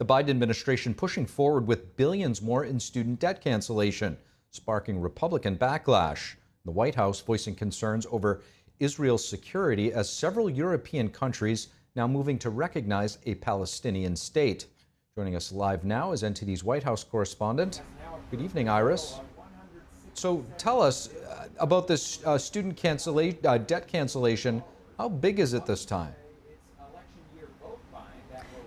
The Biden administration pushing forward with billions more in student debt cancellation, sparking Republican backlash. The White House voicing concerns over Israel's security as several European countries now moving to recognize a Palestinian state. Joining us live now is NTD's White House correspondent. Good evening, Iris. So tell us about this student debt cancellation. How big is it this time?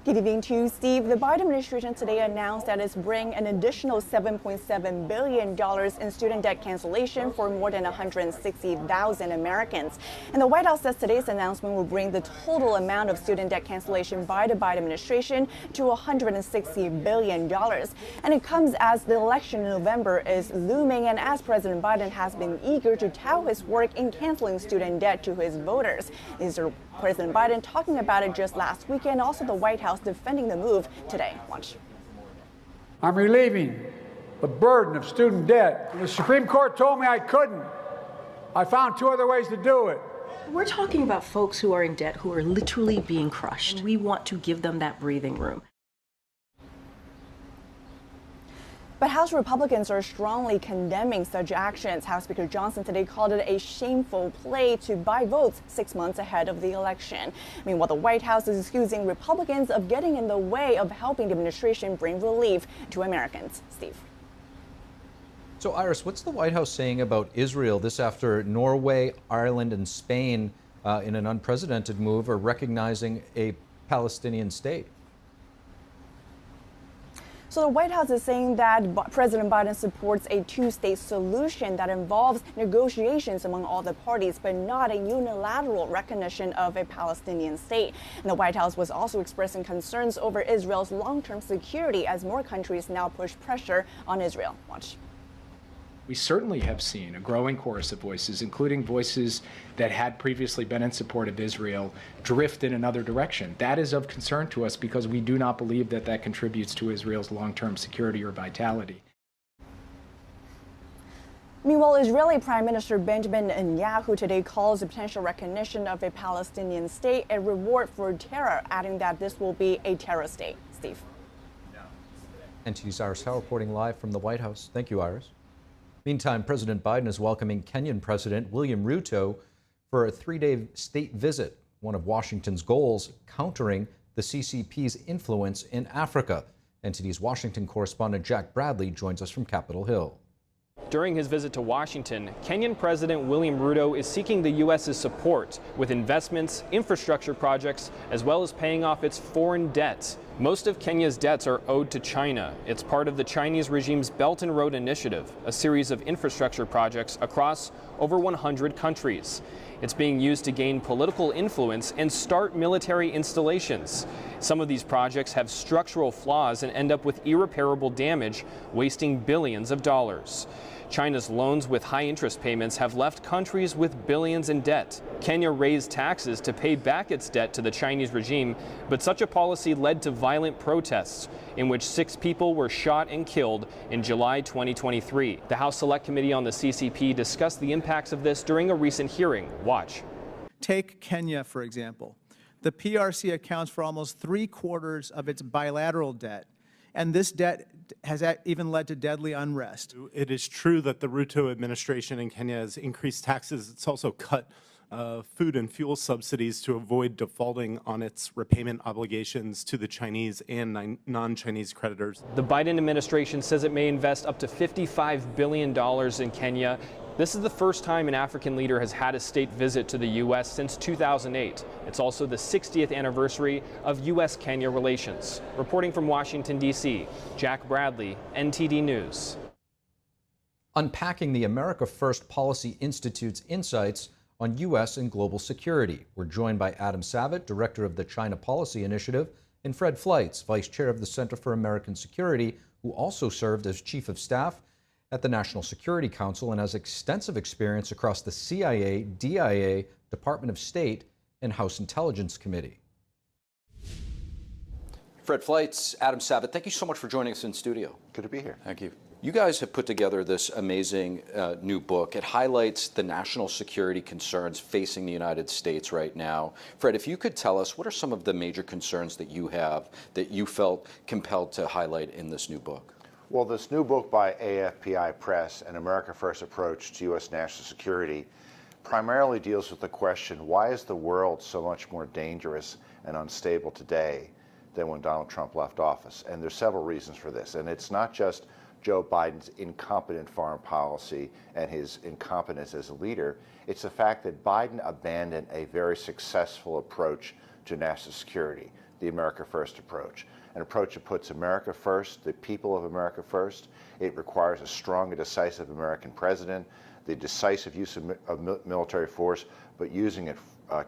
Good evening to you, Steve. The Biden administration today announced that it's bringing an additional $7.7 billion in student debt cancellation for more than 160,000 Americans. And the White House says today's announcement will bring the total amount of student debt cancellation by the Biden administration to $160 billion. And it comes as the election in November is looming and as President Biden has been eager to tout his work in canceling student debt to his voters. These are President Biden talking about it just last weekend, also the White House defending the move today. Watch. I'm relieving the burden of student debt. The Supreme Court told me I couldn't. I found two other ways to do it. We're talking about folks who are in debt who are literally being crushed. We want to give them that breathing room. But House Republicans are strongly condemning such actions. House Speaker Johnson today called it a shameful play to buy votes 6 months ahead of the election. Meanwhile, the White House is accusing Republicans of getting in the way of helping the administration bring relief to Americans. Steve. So, Iris, what's the White House saying about Israel this after Norway, Ireland, and Spain, in an unprecedented move, are recognizing a Palestinian state? So the White House is saying that President Biden supports a two-state solution that involves negotiations among all the parties, but not a unilateral recognition of a Palestinian state. And the White House was also expressing concerns over Israel's long-term security as more countries now push pressure on Israel. Watch. We certainly have seen a growing chorus of voices, including voices that had previously been in support of Israel, drift in another direction. That is of concern to us because we do not believe that that contributes to Israel's long-term security or vitality. Meanwhile, Israeli Prime Minister Benjamin Netanyahu today calls the potential recognition of a Palestinian state a reward for terror, adding that this will be a terror state. Steve. NTD's Iris Howe reporting live from the White House. Thank you, Iris. Meantime, President Biden is welcoming Kenyan President William Ruto for a 3-day state visit, one of Washington's goals, countering the CCP's influence in Africa. NTD's Washington correspondent Jack Bradley joins us from Capitol Hill. During his visit to Washington, Kenyan President William Ruto is seeking the U.S.'s support with investments, infrastructure projects, as well as paying off its foreign debts. Most of Kenya's debts are owed to China. It's part of the Chinese regime's Belt and Road Initiative, a series of infrastructure projects across over 100 countries. It's being used to gain political influence and start military installations. Some of these projects have structural flaws and end up with irreparable damage, wasting billions of dollars. China's loans with high interest payments have left countries with billions in debt. Kenya raised taxes to pay back its debt to the Chinese regime, but such a policy led to violent protests in which 6 people were shot and killed in July 2023. The House Select Committee on the CCP discussed the impacts of this during a recent hearing. Watch. Take Kenya, for example. The PRC accounts for almost 3/4 of its bilateral debt, and this debt has even led to deadly unrest. It is true that the Ruto administration in Kenya has increased taxes. It's also cut food and fuel subsidies to avoid defaulting on its repayment obligations to the Chinese and non-Chinese creditors. The Biden administration says it may invest up to $55 billion in Kenya. This is the first time an African leader has had a state visit to the U.S. since 2008. It's also the 60th anniversary of U.S.-Kenya relations. Reporting from Washington, D.C., Jack Bradley, NTD News. Unpacking the America First Policy Institute's insights on U.S. and global security. We're joined by Adam Savitt, Director of the China Policy Initiative, and Fred Fleitz, Vice Chair of the Center for American Security, who also served as Chief of Staff at the National Security Council and has extensive experience across the CIA, DIA, Department of State, and House Intelligence Committee. Fred Fleitz, Adam Savitt, thank you so much for joining us in studio. Good to be here. Thank you. You guys have put together this amazing new book. It highlights the national security concerns facing the United States right now. Fred, if you could tell us, what are some of the major concerns that you have that you felt compelled to highlight in this new book? Well, this new book by AFPI Press, An America First Approach to U.S. National Security, primarily deals with the question, why is the world so much more dangerous and unstable today than when Donald Trump left office? And there's several reasons for this. And it's not just Joe Biden's incompetent foreign policy and his incompetence as a leader. It's the fact that Biden abandoned a very successful approach to national security, the America First approach. An approach that puts America first, the people of America first. It requires a strong and decisive American president, the decisive use of military force, but using it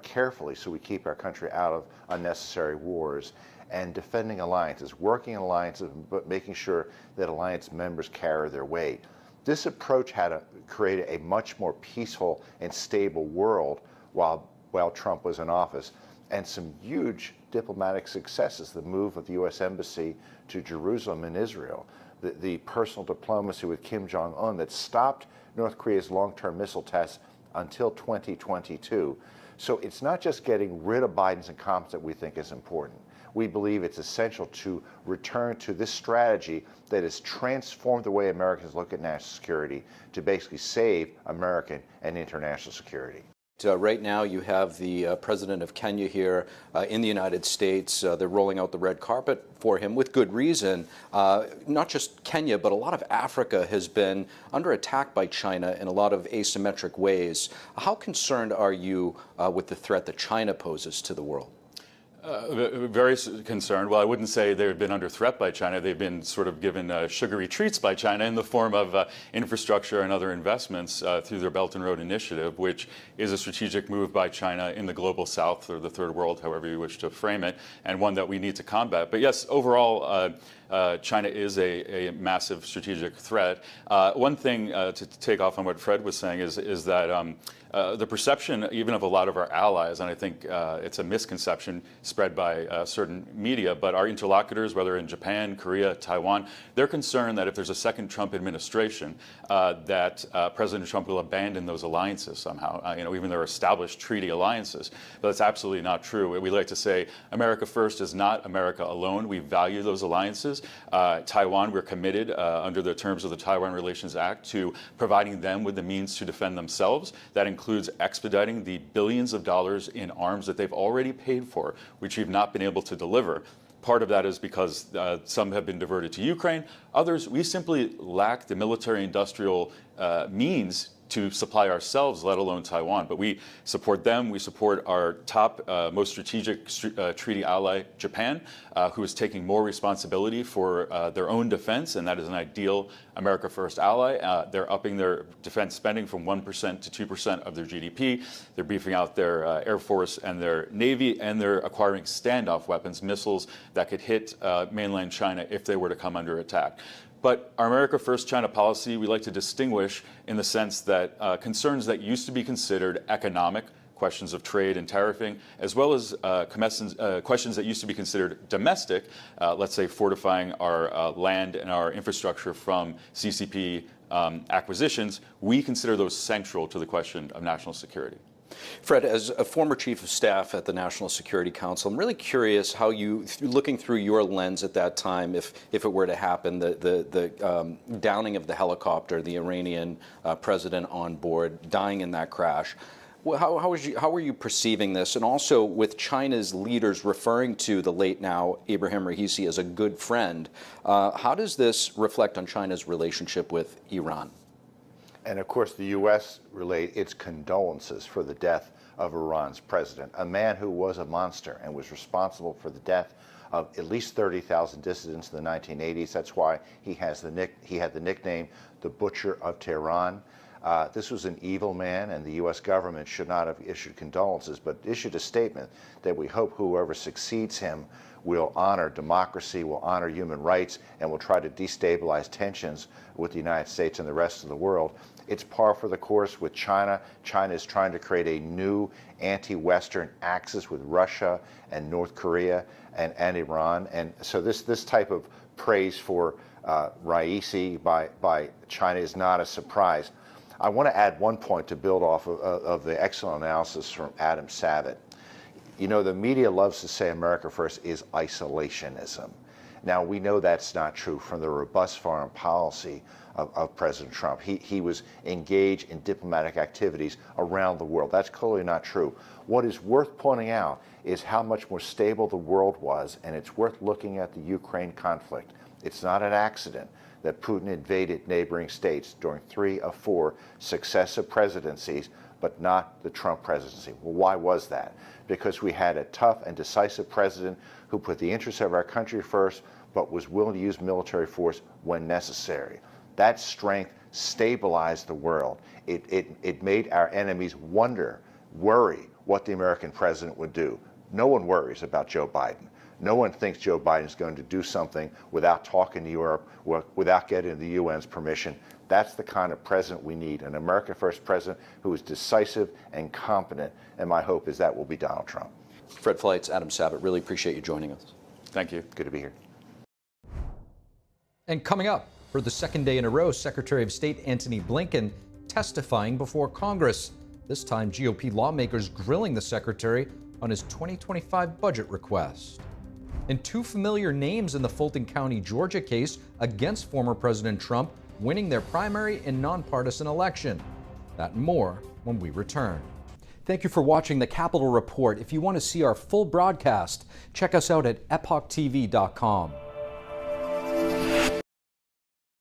carefully so we keep our country out of unnecessary wars, and defending alliances, working in alliances, but making sure that alliance members carry their weight. This approach had created a much more peaceful and stable world while Trump was in office, and some huge diplomatic successes, the move of the U.S. Embassy to Jerusalem in Israel, the personal diplomacy with Kim Jong-un that stopped North Korea's long-term missile tests until 2022. So it's not just getting rid of Biden's incompetence that we think is important. We believe it's essential to return to this strategy that has transformed the way Americans look at national security to basically save American and international security. Right now, you have the president of Kenya here in the United States. They're rolling out the red carpet for him with good reason. Not just Kenya, but a lot of Africa has been under attack by China in a lot of asymmetric ways. How concerned are you with the threat that China poses to the world? Very concerned. Well, I wouldn't say they've been under threat by China. They've been sort of given sugary treats by China in the form of infrastructure and other investments through their Belt and Road Initiative, which is a strategic move by China in the global south, or the third world, however you wish to frame it, and one that we need to combat. But yes, overall, China is a massive strategic threat. One thing to take off on what Fred was saying is that the perception even of a lot of our allies, and I think it's a misconception spread by certain media, but our interlocutors, whether in Japan, Korea, Taiwan, they're concerned that if there's a second Trump administration, that President Trump will abandon those alliances somehow, even their established treaty alliances. But that's absolutely not true. We like to say America first is not America alone. We value those alliances. Taiwan, we're committed under the terms of the Taiwan Relations Act to providing them with the means to defend themselves. That includes expediting the billions of dollars in arms that they've already paid for, which we've not been able to deliver. Part of that is because some have been diverted to Ukraine. Others, we simply lack the military-industrial means to supply ourselves, let alone Taiwan. But we support them. We support our top, most strategic treaty ally, Japan, who is taking more responsibility for their own defense, and that is an ideal America First ally. They're upping their defense spending from 1% to 2% of their GDP. They're beefing out their Air Force and their Navy, and they're acquiring standoff weapons, missiles that could hit mainland China if they were to come under attack. But our America First China policy, we like to distinguish in the sense that concerns that used to be considered economic, questions of trade and tariffing, as well as questions that used to be considered domestic, let's say fortifying our land and our infrastructure from CCP acquisitions, we consider those central to the question of national security. Fred, as a former chief of staff at the National Security Council, I'm really curious how you, looking through your lens at that time, if it were to happen, the downing of the helicopter, the Iranian president on board, dying in that crash. How were you perceiving this? And also with China's leaders referring to the late now Abraham Raisi as a good friend, how does this reflect on China's relationship with Iran? And of course, the U.S. relayed its condolences for the death of Iran's president, a man who was a monster and was responsible for the death of at least 30,000 dissidents in the 1980s. That's why he had the nickname, the Butcher of Tehran. This was an evil man, and the U.S. government should not have issued condolences, but issued a statement that we hope whoever succeeds him will honor democracy, will honor human rights, and will try to destabilize tensions with the United States and the rest of the world. It's par for the course with China. China is trying to create a new anti-Western axis with Russia and North Korea and Iran. And so this type of praise for Raisi by China is not a surprise. I want to add one point to build off of the excellent analysis from Adam Savitt. You know, the media loves to say America First is isolationism. Now, we know that's not true from the robust foreign policy of President Trump. He was engaged in diplomatic activities around the world. That's clearly not true. What is worth pointing out is how much more stable the world was, and it's worth looking at the Ukraine conflict. It's not an accident that Putin invaded neighboring states during 3 of 4 successive presidencies, but not the Trump presidency. Well, why was that? Because we had a tough and decisive president who put the interests of our country first, but was willing to use military force when necessary. That strength stabilized the world. It made our enemies worry what the American president would do. No one worries about Joe Biden. No one thinks Joe Biden is going to do something without talking to Europe, without getting the UN's permission. That's the kind of president we need, an America First president who is decisive and competent, and my hope is that will be Donald Trump. Fred Fleitz, Adam Savitt, really appreciate you joining us. Thank you. Good to be here. And coming up, for the second day in a row, Secretary of State Antony Blinken testifying before Congress. This time, GOP lawmakers grilling the secretary on his 2025 budget request. And 2 familiar names in the Fulton County, Georgia case against former President Trump winning their primary and nonpartisan election. That and more when we return. Thank you for watching the Capitol Report. If you want to see our full broadcast, check us out at epochtv.com.